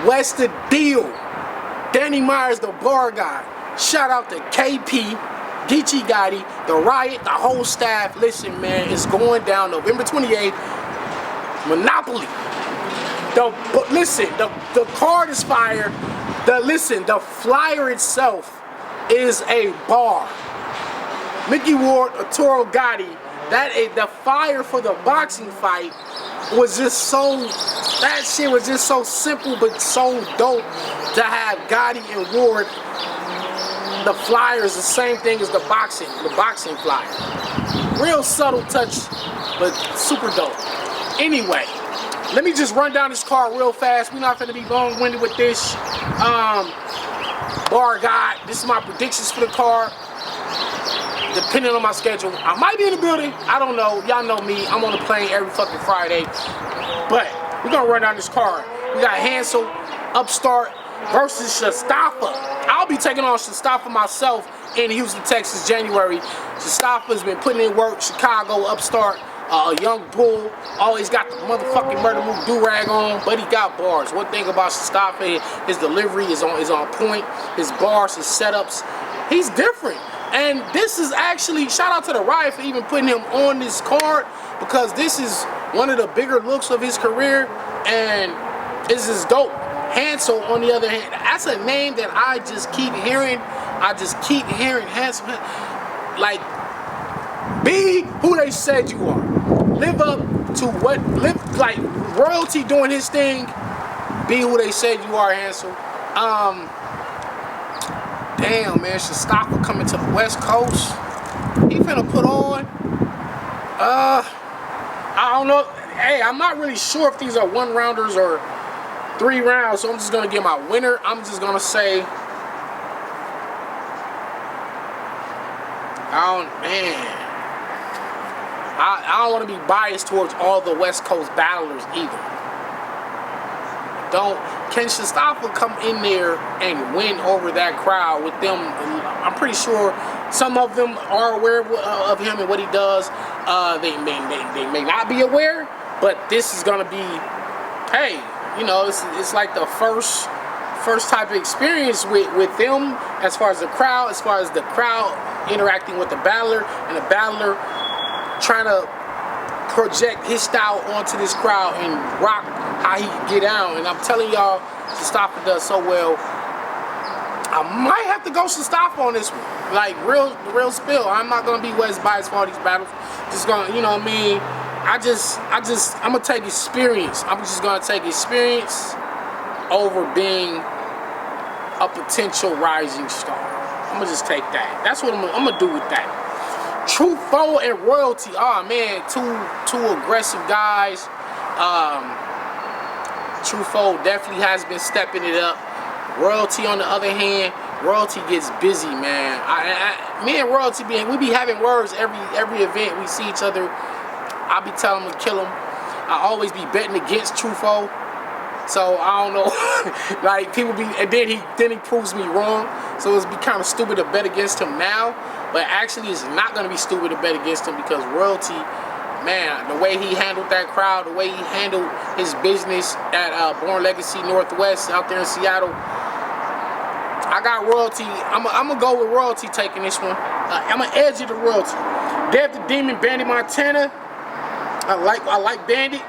What's the deal? Danny Myers, the bar guy. Shout out to KP, Geechi Gotti, the Riot, the whole staff. Listen, man, it's going down November 28th. Monopoly. The card is fire. The flyer itself is a bar. Mickey Ward, Arturo Gotti. The fire for the boxing fight was just so. That shit was just so simple, but so dope to have Gotti and Ward. The flyer is the same thing as the boxing flyer. Real subtle touch, but super dope. Anyway, let me just run down this card real fast. We're not going to be long-winded with this. Bar guy, this is my predictions for the card. Depending on my schedule, I might be in the building. I don't know. Y'all know me. I'm on the plane every fucking Friday. But we're going to run down this card. We got Hansel, Upstart versus Shastaffa. I'll be taking on Shastaffa myself in Houston, Texas, January. Shastaffa's been putting in work. Chicago, Upstart, a young bull. Always got the motherfucking murder move do-rag on, but he got bars. One thing about Shastaffa, his delivery is on point. His bars, his setups, he's different. And this is actually, shout out to the Riot for even putting him on this card, because this is one of the bigger looks of his career, and this is dope. Hansel, on the other hand, that's a name that I just keep hearing. I just keep hearing Hansel. Like, be who they said you are. Live up to like royalty doing his thing. Be who they said you are, Hansel. Damn, man, Shastaffa coming to the West Coast. He finna put on. I don't know. Hey, I'm not really sure if these are 1-rounders or 3 rounds, so I'm just gonna get my winner. I'm just gonna say, I don't want to be biased towards all the West Coast battlers either. Can Shastaffa come in there and win over that crowd with them? I'm pretty sure some of them are aware of him and what he does. They may not be aware, but this is gonna be, hey, you know, it's like the first type of experience with them, as far as the crowd interacting with the battler, and the battler trying to project his style onto this crowd and rock how he get down. And I'm telling y'all, Shastaffa does so well. I might have to go Shastaffa on this one. Like, real spill. I'm not gonna be West biased for all these battles. Just gonna, you know what I mean? I'm gonna take experience. I'm just gonna take experience over being a potential rising star. I'm gonna just take that. That's what I'm gonna do with that. Truthful and Royalty. Oh man, two aggressive guys. Truthful definitely has been stepping it up. Royalty, on the other hand, Royalty gets busy, man. Me and Royalty, we be having words every event we see each other. I be telling him to kill him. I always be betting against Truthful. So I don't know, like people be, and then he proves me wrong. So it's be kind of stupid to bet against him now, but actually it's not gonna be stupid to bet against him, because Royalty, man, the way he handled that crowd, the way he handled his business at Born Legacy Northwest out there in Seattle. I got Royalty. I'm gonna go with Royalty taking this one. I'm gonna edge it to Royalty. Dev the Demon, Bandit Montana. I like Bandit.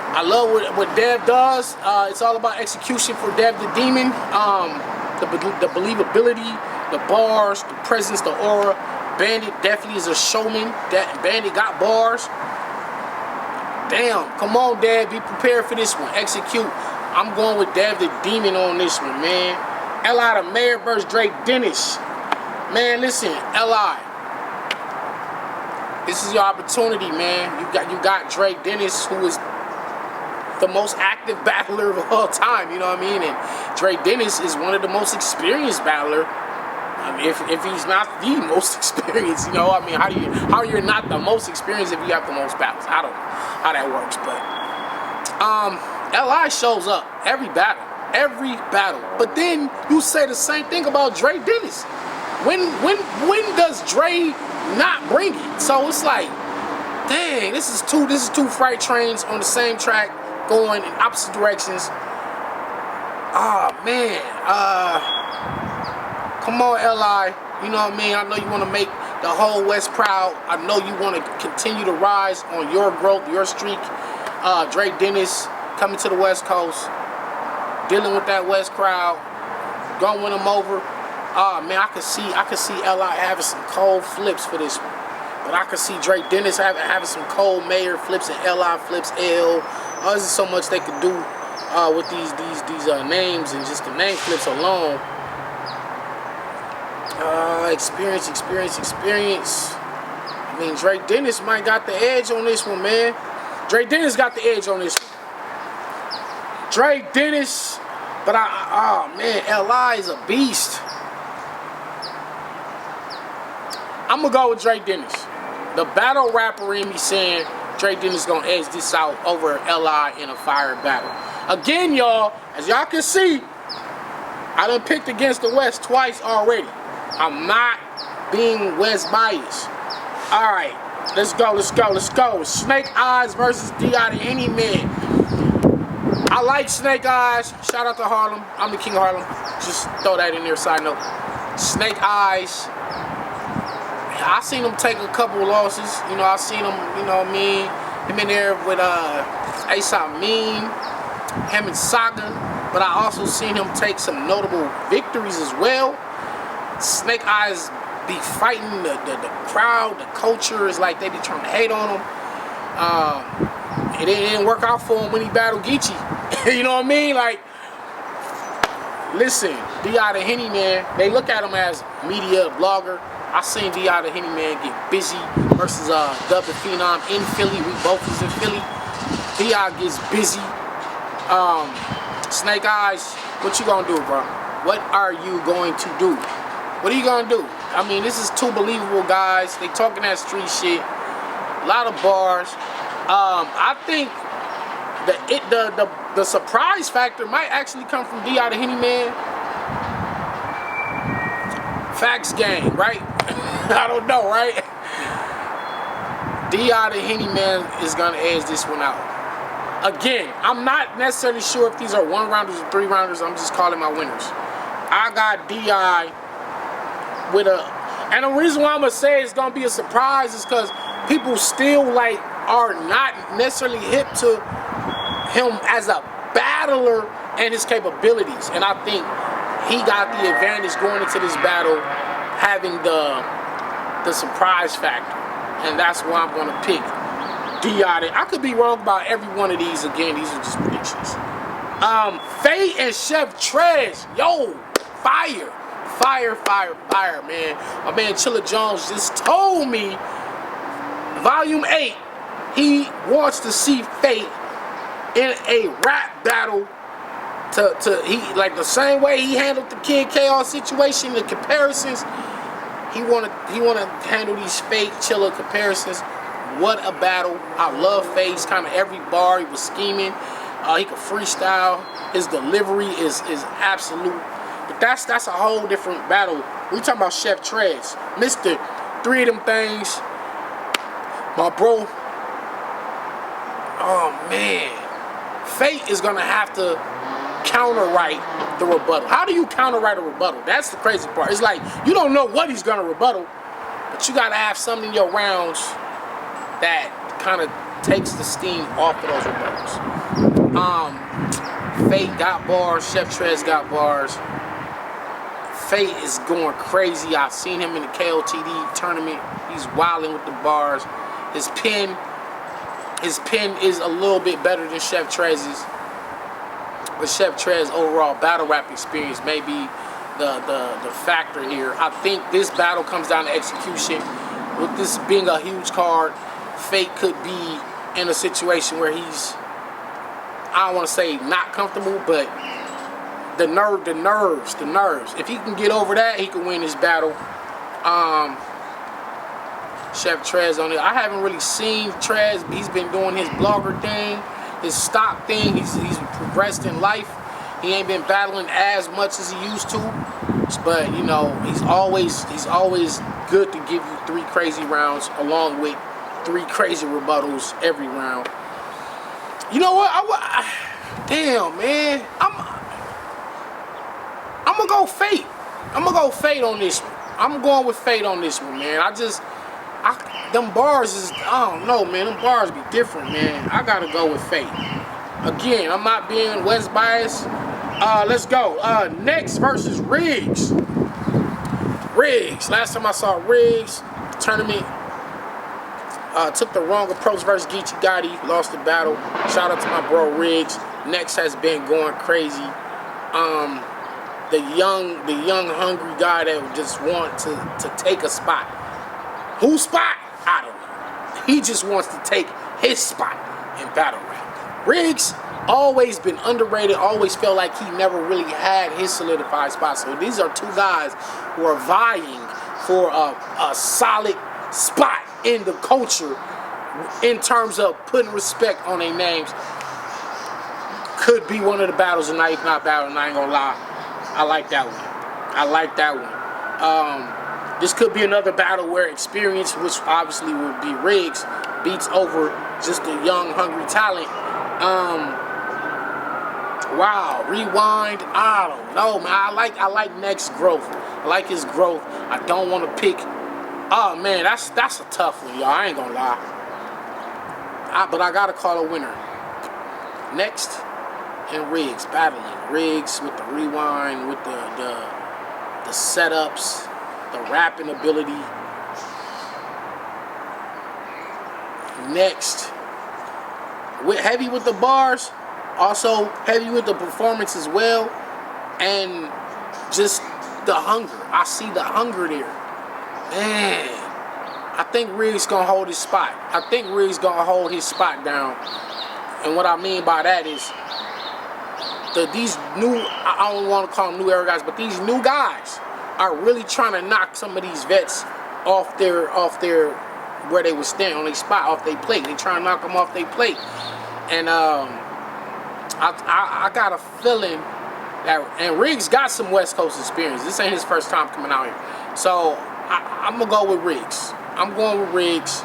I love what Dev does. It's all about execution for Dev the Demon. The believability, the bars, the presence, the aura. Bandit definitely is a showman. Bandit got bars. Damn, come on, Dev, be prepared for this one. Execute. I'm going with Dev the Demon on this one, man. L.I. the Mayor versus Drake Dennis. Man, listen, L.I. This is your opportunity, man. You got Drake Dennis, who is the most active battler of all time, you know what I mean? And Drake Dennis is one of the most experienced battler. I mean, if he's not the most experienced, you know, I mean, how you're not the most experienced if you have the most battles? I don't know how that works, but L.I. shows up every battle. But then you say the same thing about Drake Dennis. When does Dre not bring it? So it's like, dang, this is two freight trains on the same track, going in opposite directions. Oh man, come on, Li. You know what I mean? I know you want to make the whole West proud. I know you want to continue to rise on your growth, your streak. Drake Dennis coming to the West Coast, dealing with that West crowd, gonna win them over. Man, I could see Li having some cold flips for this one. But I could see Drake Dennis having some cold Mayor flips and Li flips L. There's so much they could do with these names and just the name flips alone. Experience. I mean, Drake Dennis might got the edge on this one, man. Drake Dennis got the edge on this one. Drake Dennis, but oh man, Li is a beast. I'm gonna go with Drake Dennis. The battle rapper in me saying Drake Dennis gonna edge this out over Li in a fire battle. Again, y'all, as y'all can see, I done picked against the West twice already. I'm not being West biased. All right, let's go. Snake Eyes versus Diode Henny Man. I like Snake Eyes. Shout out to Harlem. I'm the king of Harlem. Just throw that in there, side note. Snake Eyes. I seen him take a couple losses. You know, I seen him, you know what I mean? Him in there with A$AP Mean, him and Saga. But I also seen him take some notable victories as well. Snake Eyes be fighting the crowd, the culture is like they be trying to hate on him. It didn't work out for him when he battled Geechi. You know what I mean? Like, listen, Diode Henny Man, they look at him as media blogger. I seen Diode Henny Man get busy versus Dub the Phenom in Philly. We both was in Philly. Diode gets busy. Snake Eyes, what you gonna do, bro? What are you going to do? What are you gonna do? I mean, this is two believable guys. They talking that street shit. A lot of bars. I think the surprise factor might actually come from Diode Henny Man. Facts gang, right? I don't know, right? Diode Henny Man is gonna edge this one out. Again, I'm not necessarily sure if these are 1-rounders or 3-rounders. I'm just calling my winners. I got Diode with and the reason why I'm gonna say it's gonna be a surprise is because people still like are not necessarily hip to him as a battler and his capabilities, and I think he got the advantage going into this battle, having the surprise factor, and that's why I'm gonna pick Diode. I could be wrong about every one of these. Again, these are just predictions. Fate and Chef Trez, yo, fire, man. My man Chilla Jones just told me, Volume 8, he wants to see Fate in a rap battle. He like the same way he handled the Kid Chaos situation, the comparisons. He wanna handle these Fate Chilla comparisons. What a battle! I love Fate. He's kind of every bar. He was scheming. He could freestyle. His delivery is absolute. But that's a whole different battle. We talking about Chef Trez, Mr. 3 of them things. My bro. Oh man, Fate is gonna have to counterwrite the rebuttal. How do you counterwrite a rebuttal? That's the crazy part. It's like you don't know what he's gonna rebuttal, but you gotta have something in your rounds that kind of takes the steam off of those rebuttals. Fate got bars. Chef Trez got bars. Fate is going crazy. I've seen him in the KOTD tournament. He's wilding with the bars. His pen is a little bit better than Chef Trez's. But Chef Trez overall battle rap experience may be the factor here. I think this battle comes down to execution. With this being a huge card, Fate could be in a situation where he's, I don't want to say not comfortable, but the nerves. If he can get over that, he can win this battle. Chef Trez on it. I haven't really seen Trez. He's been doing his blogger thing, his stock thing. He's progressed in life. He ain't been battling as much as he used to. But you know, he's always good to give you 3 crazy rounds along with 3 crazy rebuttals every round. You know what? Damn, man. gonna go Fate. I'm gonna go Fate on this one. I'm going with Fate on this one, man. Them bars is, I don't know, man. Them bars be different, man. I gotta go with Fate. Again, I'm not being West biased. Let's go. Next versus Riggs. Riggs. Last time I saw Riggs tournament, took the wrong approach versus Geechi. Lost the battle. Shout out to my bro Riggs. Next has been going crazy. The young hungry guy that just want to take a spot. Whose spot? I don't know. He just wants to take his spot in battle rap. Riggs always been underrated, always felt like he never really had his solidified spot. So these are two guys who are vying for a solid spot in the culture in terms of putting respect on their names. Could be one of the battles tonight, if not battle, and I ain't gonna lie. I like that one. I like that one. This could be another battle where experience, which obviously would be Riggs, beats over just a young, hungry talent. Wow, rewind. I don't know, man. I like Next growth. I like his growth. I don't want to pick. Oh man, that's a tough one, y'all. I ain't gonna lie. But I gotta call a winner. Next and Riggs battling. Riggs with the rewind, with the setups, the rapping ability. Next, heavy with the bars, also heavy with the performance as well, and just the hunger. I see the hunger there. Man, I think Riggs gonna hold his spot. I think Riggs gonna hold his spot down. And what I mean by that is these new, I don't want to call them new era guys, but these new guys are really trying to knock some of these vets off their where they would stand on their spot, off their plate. They trying to knock them off their plate. And I got a feeling that, and Riggs got some West Coast experience. This ain't his first time coming out here. So I'm gonna go with Riggs. I'm going with Riggs.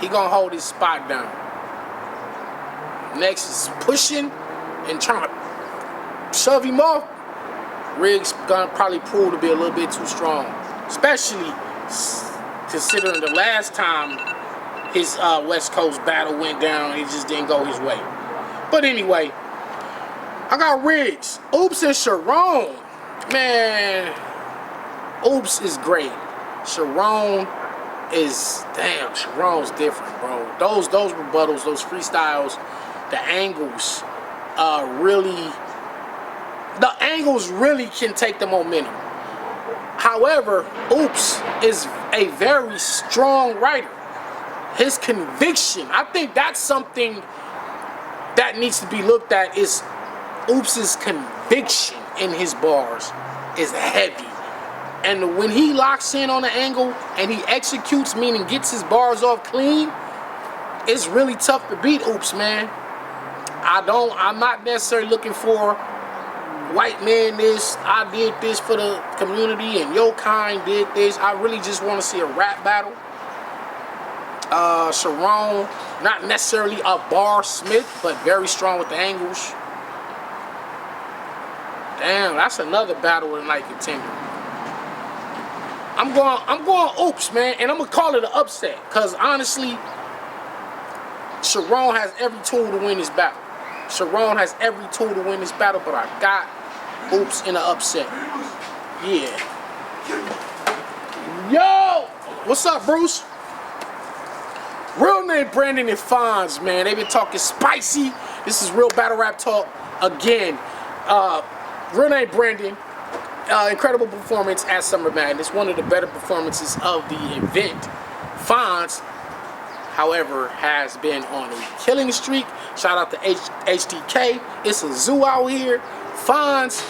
He gonna hold his spot down. Next is pushing and trying to shove him off. Riggs gonna probably prove to be a little bit too strong, especially considering the last time his West Coast battle went down, it just didn't go his way. But anyway, I got Riggs. Oops and Sharon. Man, Oops is great. Sharon is, damn, Sharon's different, bro. Those rebuttals, those freestyles, the angles really can take the momentum. However, Oops is a very strong writer. His conviction, I think that's something that needs to be looked at, is Oops's conviction in his bars is heavy. And when he locks in on the angle and he executes, meaning gets his bars off clean, it's really tough to beat Oops, man. I'm not necessarily looking for white man this, I did this for the community and your kind did this. I really just want to see a rap battle. Sharon, not necessarily a bar smith, but very strong with the angles. Damn, that's another battle of the night contender. I'm going Oops, man, and I'm gonna call it an upset, cause honestly, Sharon has every tool to win this battle. Sharon has every tool to win this battle, but I got Oops in an upset. Yeah. Yo! What's up, Bruce? Real name Brandon and Fonz, man. They've been talking spicy. This is real battle rap talk. Again, real name Brandon. Incredible performance at Summer Madness. One of the better performances of the event. Fonz, however, has been on a killing streak. Shout out to HDK. It's a zoo out here. Fonz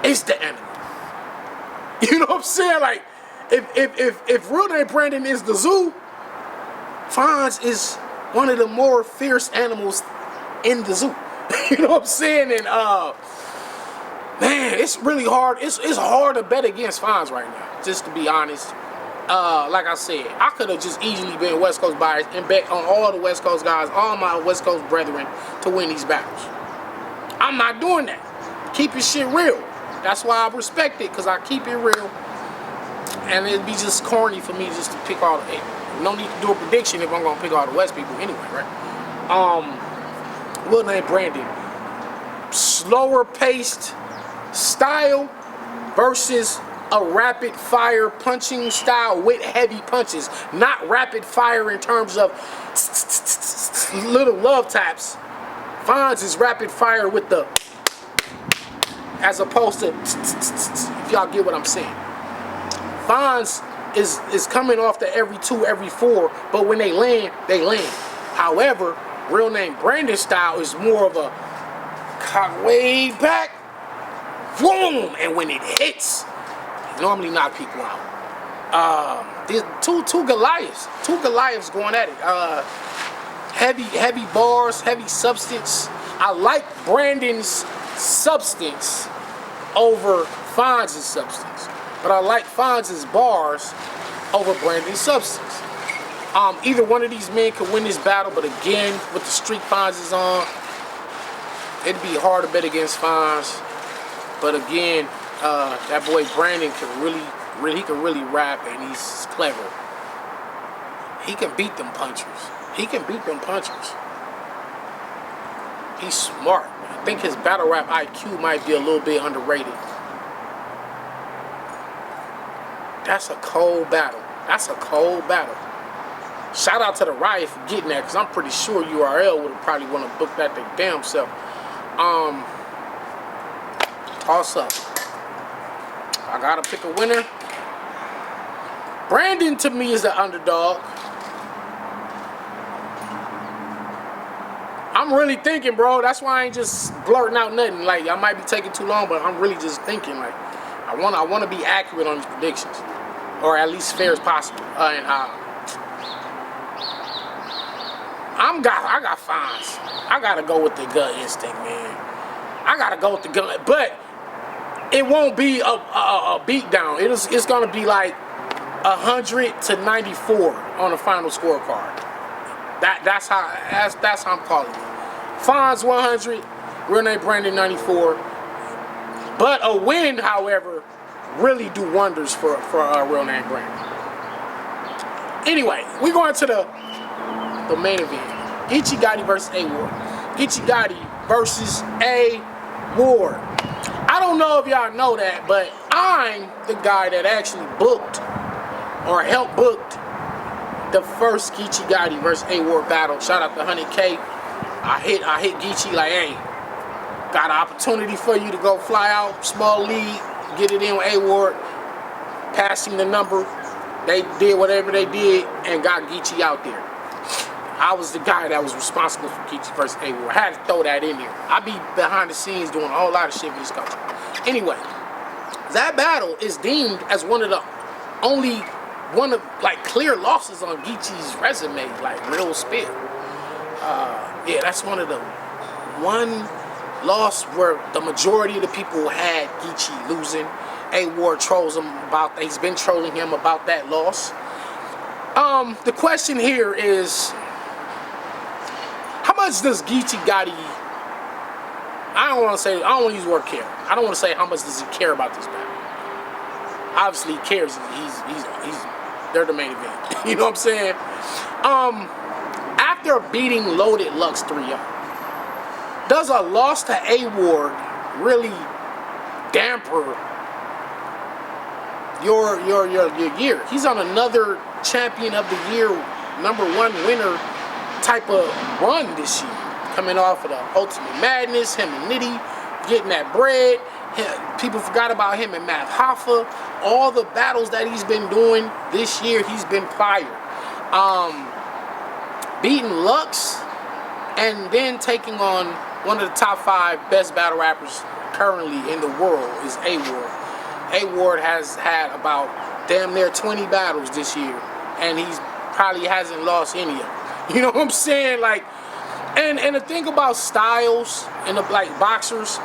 is the enemy. You know what I'm saying? Like, if real name Brandon is the zoo, Fonz is one of the more fierce animals in the zoo. You know what I'm saying? And man, it's really hard. It's hard to bet against Fonz right now, just to be honest. Like I said, I could have just easily been West Coast biased and bet on all the West Coast guys, all my West Coast brethren, to win these battles. I'm not doing that. Keep your shit real. That's why I respect it, because I keep it real. And it'd be just corny for me just to pick all the... No need to do a prediction if I'm going to pick all the West people anyway, right? We'll name Brandon. Slower paced style versus a rapid fire punching style with heavy punches. Not rapid fire in terms of little love taps. Fonz is rapid fire with the, as opposed to, if y'all get what I'm saying. Fonz is coming off the every 2, every 4, but when they land, they land. However, real name Brandon style is more of a cock way back, boom, and when it hits, it normally knock people out. There's two Goliaths going at it. Heavy bars, heavy substance. I like Brandon's substance over Fonz's substance, but I like Fonz's bars over Brandon's substance. Either one of these men could win this battle, but again, with the streak Fonz is on, it'd be hard to bet against Fonz. But again, that boy Brandon can really rap, and he's clever. He can beat them punchers. He's smart. I think his battle rap IQ might be a little bit underrated. That's a cold battle. Shout out to the Riot for getting that, because I'm pretty sure URL would have probably want to book that their damn self. Toss up. I gotta pick a winner. Brandon to me is the underdog. I'm really thinking, bro. That's why I ain't just blurting out nothing. Like, I might be taking too long, but I'm really just thinking. Like, I want to be accurate on these predictions, or at least fair as possible. I got Fonz. I gotta go with the gut instinct, man. I gotta go with the gut, but it won't be a beatdown. It's gonna be like 100-94 on the final scorecard. That's how I'm calling it. Fonz 100, real name Brandon 94. But a win, however, really do wonders for real name Brandon. Anyway, we're going to the main event. Geechi Gotti versus A Ward. Geechi Gotti versus A Ward. I don't know if y'all know that, but I'm the guy that actually booked or helped booked the first Geechi Gotti versus A Ward battle. Shout out to 100K. I hit Geechi like, hey, got an opportunity for you to go fly out, small lead, get it in with A Ward, passing the number. They did whatever they did and got Geechi out there. I was the guy that was responsible for Geechi versus A Ward. I had to throw that in there. I be behind the scenes doing a whole lot of shit for this country. Anyway, that battle is deemed as one of like clear losses on Geechi's resume, like real spit. Yeah, that's one loss where the majority of the people had Geechi losing. A Ward trolls him about that. He's been trolling him about that loss. The question here is, how much does Geechi Gotti? I don't want to use the word care. I don't want to say how much does he care about this battle. Obviously, he cares. They're the main event. You know what I'm saying? After beating Loaded Lux 3-0, does a loss to A Ward really damper your year? He's on another champion of the year, #1 winner type of run this year, coming off of the Ultimate Madness, him and Nitty getting that bread. People forgot about him and Math Hoffa. All the battles that he's been doing this year, he's been fire. Beating Lux and then taking on one of the top 5 best battle rappers currently in the world is A Ward. A Ward has had about damn near 20 battles this year, and he's probably hasn't lost any of them. You know what I'm saying? Like, and the thing about styles and the like boxers,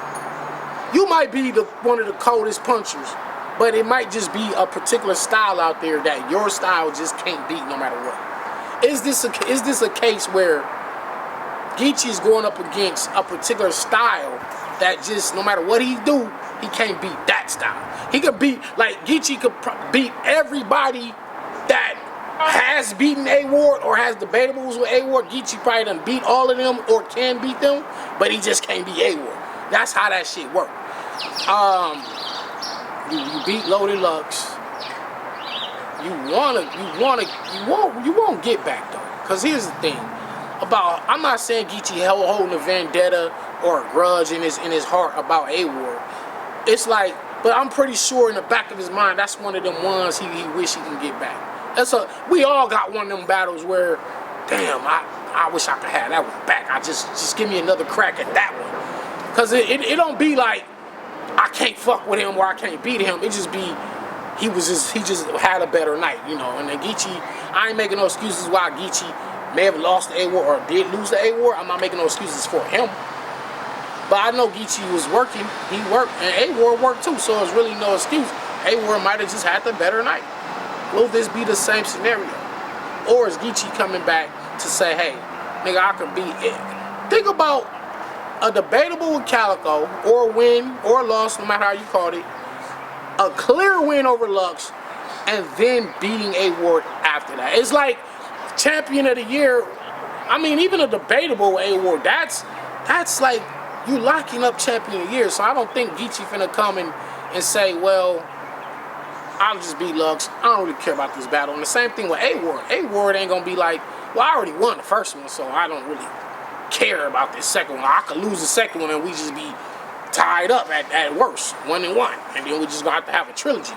you might be one of the coldest punchers, but it might just be a particular style out there that your style just can't beat no matter what. Is this a case where Geechi is going up against a particular style that just no matter what he do, he can't beat that style. He could beat, like Geechi could beat everybody that has beaten A-Ward or has debateables with A-Ward. Geechi probably done beat all of them or can beat them, but he just can't beat A-Ward. That's how that shit work. You beat Loaded Lux. You won't get back though. Cause here's the thing about, I'm not saying Geechi holding a vendetta or a grudge in his heart about A-Ward. It's like, but I'm pretty sure in the back of his mind that's one of them ones he wish he can get back. We all got one of them battles where, damn, I wish I could have that one back. I just give me another crack at that one. Cause it don't be like I can't fuck with him or I can't beat him. It just be he just had a better night, you know. And then Geechi, I ain't making no excuses why Geechi may have lost to A-Ward or did lose to A-Ward. I'm not making no excuses for him. But I know Geechi was working. He worked, and A-Ward worked too, so there's really no excuse. A-Ward might have just had the better night. Will this be the same scenario? Or is Geechi coming back to say, hey, nigga, I can beat it? Think about a debatable with Calico, or win, or loss, no matter how you called it. A clear win over Lux, and then beating A-Ward after that. It's like champion of the year. I mean, even a debatable with A-Ward, that's like you locking up champion of the year. So I don't think Geechi finna come and say, well, I'll just beat Lux. I don't really care about this battle. And the same thing with A-Ward. A-Ward ain't gonna be like, well, I already won the first one, so I don't really care about this second one. I could lose the second one and we just be tied up at worst, 1-1, and then we just gonna have to have a trilogy,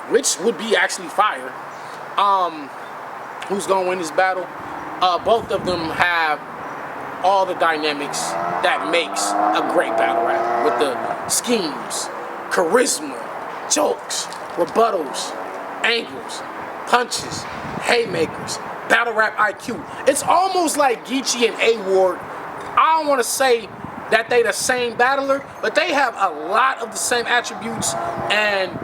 which would be actually fire. Who's gonna win this battle? Both of them have all the dynamics that makes a great battle rapper, with the schemes, charisma, jokes, rebuttals, angles, punches, haymakers, battle rap IQ. It's almost like Geechi and A-Ward. I don't want to say that they the same battler, but they have a lot of the same attributes, and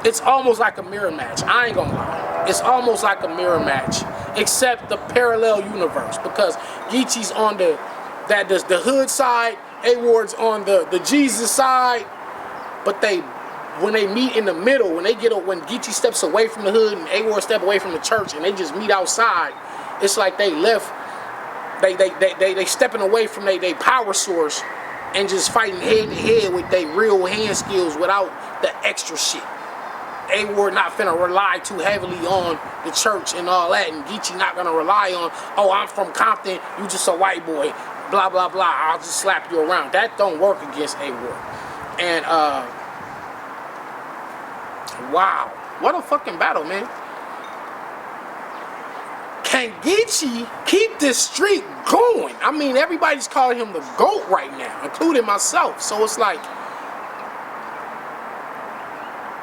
it's almost like a mirror match. I ain't gonna lie. It's almost like a mirror match, except the parallel universe, because Geechi's on the hood side, A-Ward's on the Jesus side, but when they meet in the middle, when Geechi steps away from the hood and A-Ward step away from the church, and they just meet outside, it's like they left. They stepping away from their power source and just fighting head to head with their real hand skills without the extra shit. A-Ward not finna rely too heavily on the church and all that, and Geechi not gonna rely on, oh, I'm from Compton, you just a white boy, blah blah blah, I'll just slap you around. That don't work against A-Ward. And wow, what a fucking battle, man. Can Geechi keep this streak going? I mean, everybody's calling him the GOAT right now, including myself. So it's like,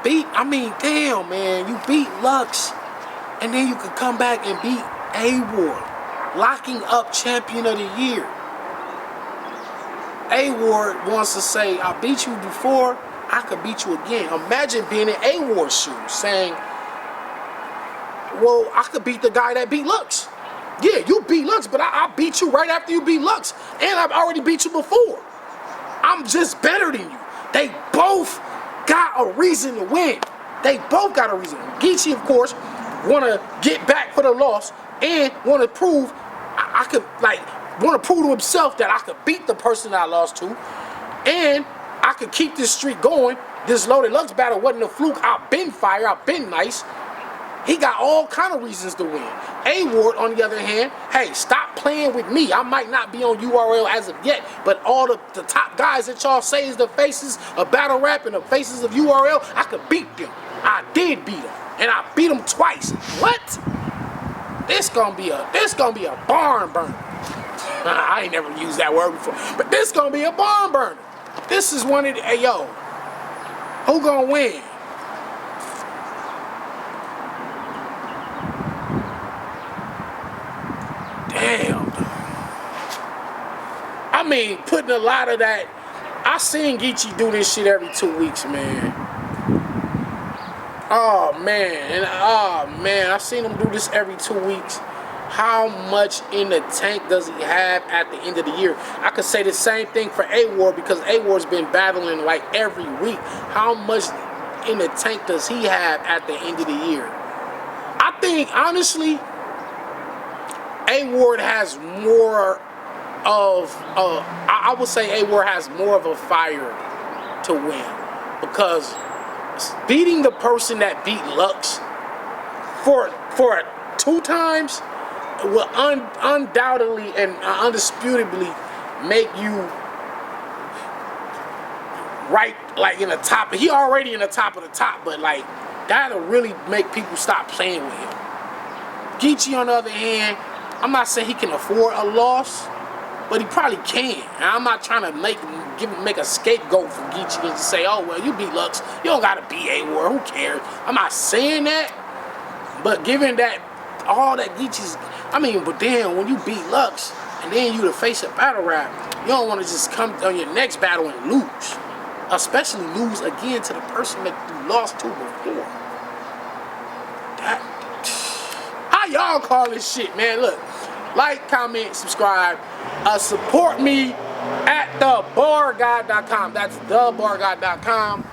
damn, man, you beat Lux, and then you could come back and beat A-Ward, locking up champion of the year. A-Ward wants to say, I beat you before, I could beat you again. Imagine being in A-Ward's shoes, saying, well, I could beat the guy that beat Lux. Yeah, you beat Lux, but I beat you right after you beat Lux. And I've already beat you before. I'm just better than you. They both got a reason to win. They both got a reason. Geechi, of course, want to get back for the loss and want to prove, want to prove to himself that I could beat the person that I lost to. And I could keep this streak going. This Loaded Lux battle wasn't a fluke. I've been fire. I've been nice. He got all kind of reasons to win. A-Ward, on the other hand, hey, stop playing with me. I might not be on URL as of yet, but all the top guys that y'all say is the faces of battle rap and the faces of URL, I could beat them. I did beat them, and I beat them twice. What? This gonna be a barn burner. I ain't never used that word before, but this gonna be a barn burner. This is one of the, hey yo, who gonna win? Damn. I mean, putting a lot of that. I seen Geechi do this shit every 2 weeks, man. Oh man, I seen him do this every 2 weeks. how much in the tank does he have at the end of the year? I could say the same thing for A-Ward because A-Ward's been battling like every week. How much in the tank does he have at the end of the year? I think, honestly, A-Ward has more of, I would say A-Ward has more of a fire to win. Because beating the person that beat Lux for 2 times will undoubtedly and undisputably make you right, like in the top. He already in the top of the top, but like that'll really make people stop playing with him. Geechi, on the other hand, I'm not saying he can afford a loss, but he probably can. And I'm not trying to make a scapegoat for Geechi and just say, oh well, you beat Lux, you don't gotta beat A-Ward, who cares? I'm not saying that, but given that all that Geechi's, I mean, but then when you beat Lux and then you to face a battle rap, you don't want to just come on your next battle and lose, especially lose again to the person that you lost to before. That, how y'all call this shit, man? Look, like, comment, subscribe, support me at thebarguy.com. That's thebarguy.com.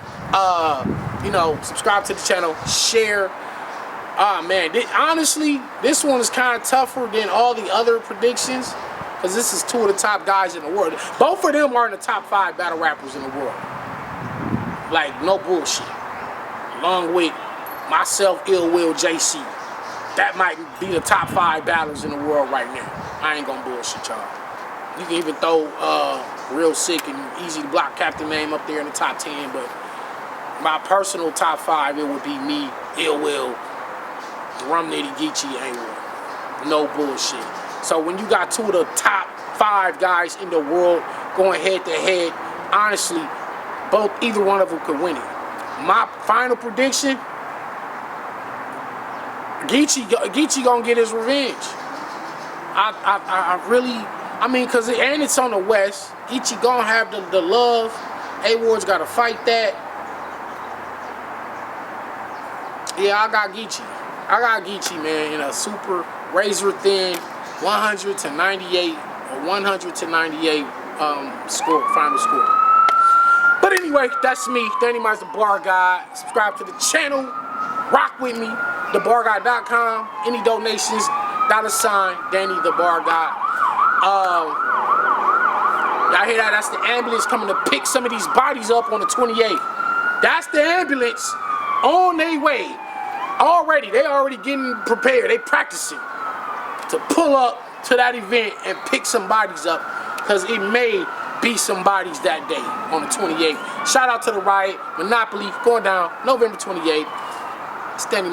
You know, subscribe to the channel, share. Man, honestly, this one is kind of tougher than all the other predictions because this is 2 of the top guys in the world. Both of them are in the top 5 battle rappers in the world. Like, no bullshit. Along with myself, Ill Will, JC. That might be the top 5 battlers in the world right now. I ain't gonna bullshit y'all. You can even throw Real Sick and Easy to Block Captain name up there in the top 10, but my personal top 5, it would be me, Ill Will, Rum Nitty, Geechi, A-Ward. No bullshit. So when you got 2 of the top 5 guys in the world going head to head, honestly, either one of them could win it. My final prediction, Geechi gonna get his revenge. I really, I mean, cause and it's on the West. Geechi gonna have the love. A-Ward's gotta fight that. Yeah, I got Geechi. I got Geechi, man, in a super razor thin 100 to 98 or 100 to 98 score, final score. But anyway, that's me, Danny Myers, the Bar Guy. Subscribe to the channel. Rock with me, thebarguy.com. Any donations, $, Danny the Bar Guy. Y'all hear that? That's the ambulance coming to pick some of these bodies up on the 28th. That's the ambulance on their way. Already, they already getting prepared. They practicing to pull up to that event and pick some bodies up because it may be some bodies that day on the 28th. Shout out to the Riot, Monopoly, going down November 28th. Standing